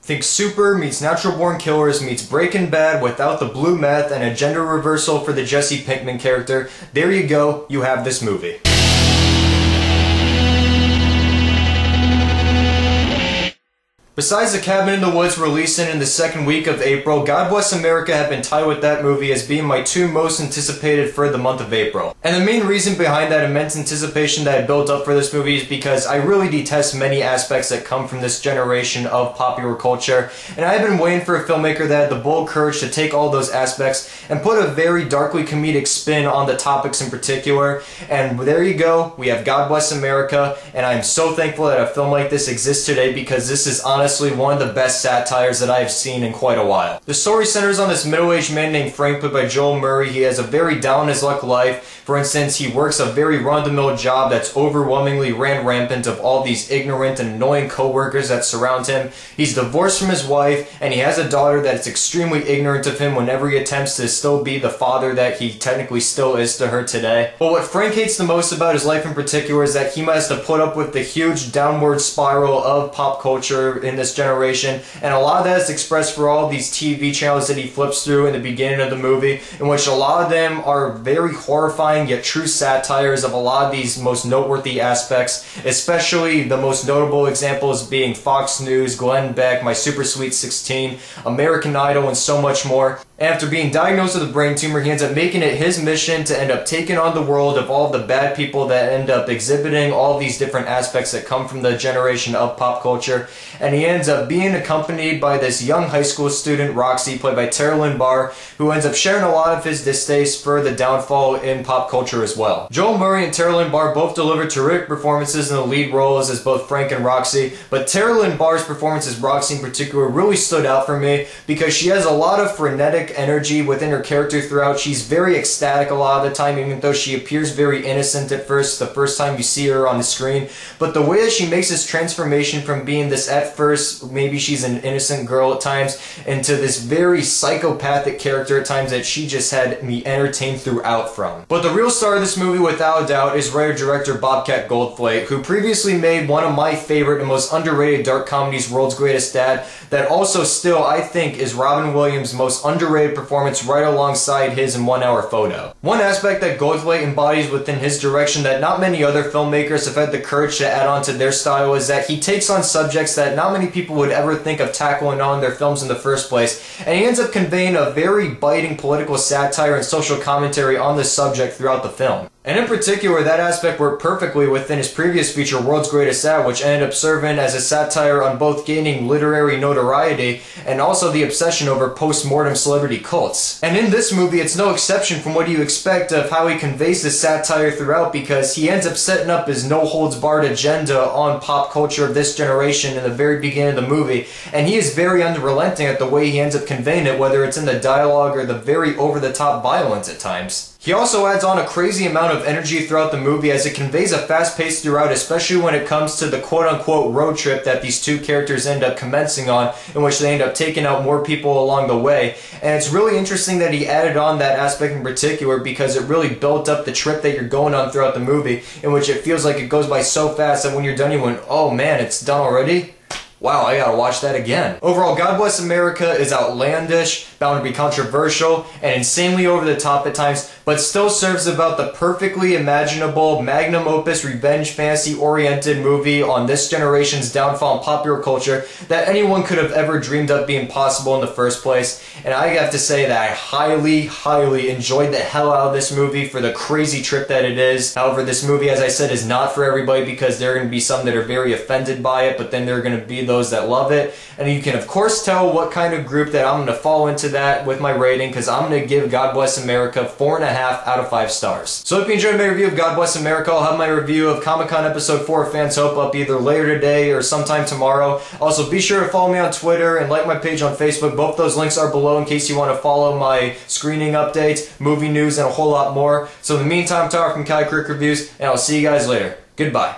Think Super meets Natural Born Killers meets Breaking Bad without the blue meth and a gender reversal for the Jesse Pinkman character. There you go, you have this movie. Besides The Cabin in the Woods releasing in the second week of April, God Bless America have been tied with that movie as being my two most anticipated for the month of April. And the main reason behind that immense anticipation that I built up for this movie is because I really detest many aspects that come from this generation of popular culture, and I've been waiting for a filmmaker that had the bold courage to take all those aspects and put a very darkly comedic spin on the topics in particular. And there you go, we have God Bless America, and I'm so thankful that a film like this exists today because this is honestly one of the best satires that I have seen in quite a while. The story centers on this middle-aged man named Frank, played by Joel Murray. He has a very down-his-luck life. For instance, he works a very run-of-the-mill job that's overwhelmingly ran rampant of all these ignorant and annoying co-workers that surround him. He's divorced from his wife, and he has a daughter that is extremely ignorant of him whenever he attempts to still be the father that he technically still is to her today. But what Frank hates the most about his life in particular is that he has to put up with the huge downward spiral of pop culture in this generation, and a lot of that is expressed for all these TV channels that he flips through in the beginning of the movie, in which a lot of them are very horrifying yet true satires of a lot of these most noteworthy aspects, especially the most notable examples being Fox News, Glenn Beck, My Super Sweet 16, American Idol, and so much more. After being diagnosed with a brain tumor, he ends up making it his mission to end up taking on the world of all the bad people that end up exhibiting all these different aspects that come from the generation of pop culture. And he ends up being accompanied by this young high school student, Roxy, played by Lynne Barr, who ends up sharing a lot of his distaste for the downfall in pop culture as well. Joel Murray and Lynne Barr both delivered terrific performances in the lead roles as both Frank and Roxy, but Lynne Barr's performance as Roxy in particular really stood out for me because she has a lot of frenetic energy within her character throughout. She's very ecstatic a lot of the time, even though she appears very innocent at first, the first time you see her on the screen. But the way that she makes this transformation from being this, at first, maybe she's an innocent girl at times, into this very psychopathic character at times that she just had me entertained throughout from. But the real star of this movie, without a doubt, is writer-director Bobcat Goldthwait, who previously made one of my favorite and most underrated dark comedies, World's Greatest Dad, that also still, I think, is Robin Williams' most underrated performance right alongside his in 1 Hour Photo. One aspect that Goldthwait embodies within his direction that not many other filmmakers have had the courage to add on to their style is that he takes on subjects that not many people would ever think of tackling on their films in the first place, and he ends up conveying a very biting political satire and social commentary on this subject throughout the film. And in particular, that aspect worked perfectly within his previous feature, World's Greatest Dad, which ended up serving as a satire on both gaining literary notoriety and also the obsession over post-mortem celebrity cults. And in this movie, it's no exception from what you expect of how he conveys this satire throughout, because he ends up setting up his no-holds-barred agenda on pop culture of this generation in the very beginning of the movie, and he is very unrelenting at the way he ends up conveying it, whether it's in the dialogue or the very over-the-top violence at times. He also adds on a crazy amount of energy throughout the movie as it conveys a fast pace throughout, especially when it comes to the quote-unquote road trip that these two characters end up commencing on, in which they end up taking out more people along the way. And it's really interesting that he added on that aspect in particular because it really built up the trip that you're going on throughout the movie, in which it feels like it goes by so fast that when you're done you went, oh man, it's done already? Wow, I gotta watch that again. Overall, God Bless America is outlandish, bound to be controversial, and insanely over the top at times, but still serves about the perfectly imaginable magnum opus revenge fantasy-oriented movie on this generation's downfall in popular culture that anyone could have ever dreamed up being possible in the first place. And I have to say that I highly, highly enjoyed the hell out of this movie for the crazy trip that it is. However, this movie, as I said, is not for everybody because there are going to be some that are very offended by it, but then there are going to be those that love it. And you can of course tell what kind of group that I'm going to fall into that with my rating, because I'm going to give God Bless America 4.5 out of 5 stars. So if you enjoyed my review of God Bless America, I'll have my review of Comic-Con Episode 4 of Fans Hope up either later today or sometime tomorrow. Also, be sure to follow me on Twitter and like my page on Facebook. Both those links are below in case you want to follow my screening updates, movie news, and a whole lot more. So in the meantime, I'm Tyler from CaliCritic Reviews, and I'll see you guys later. Goodbye.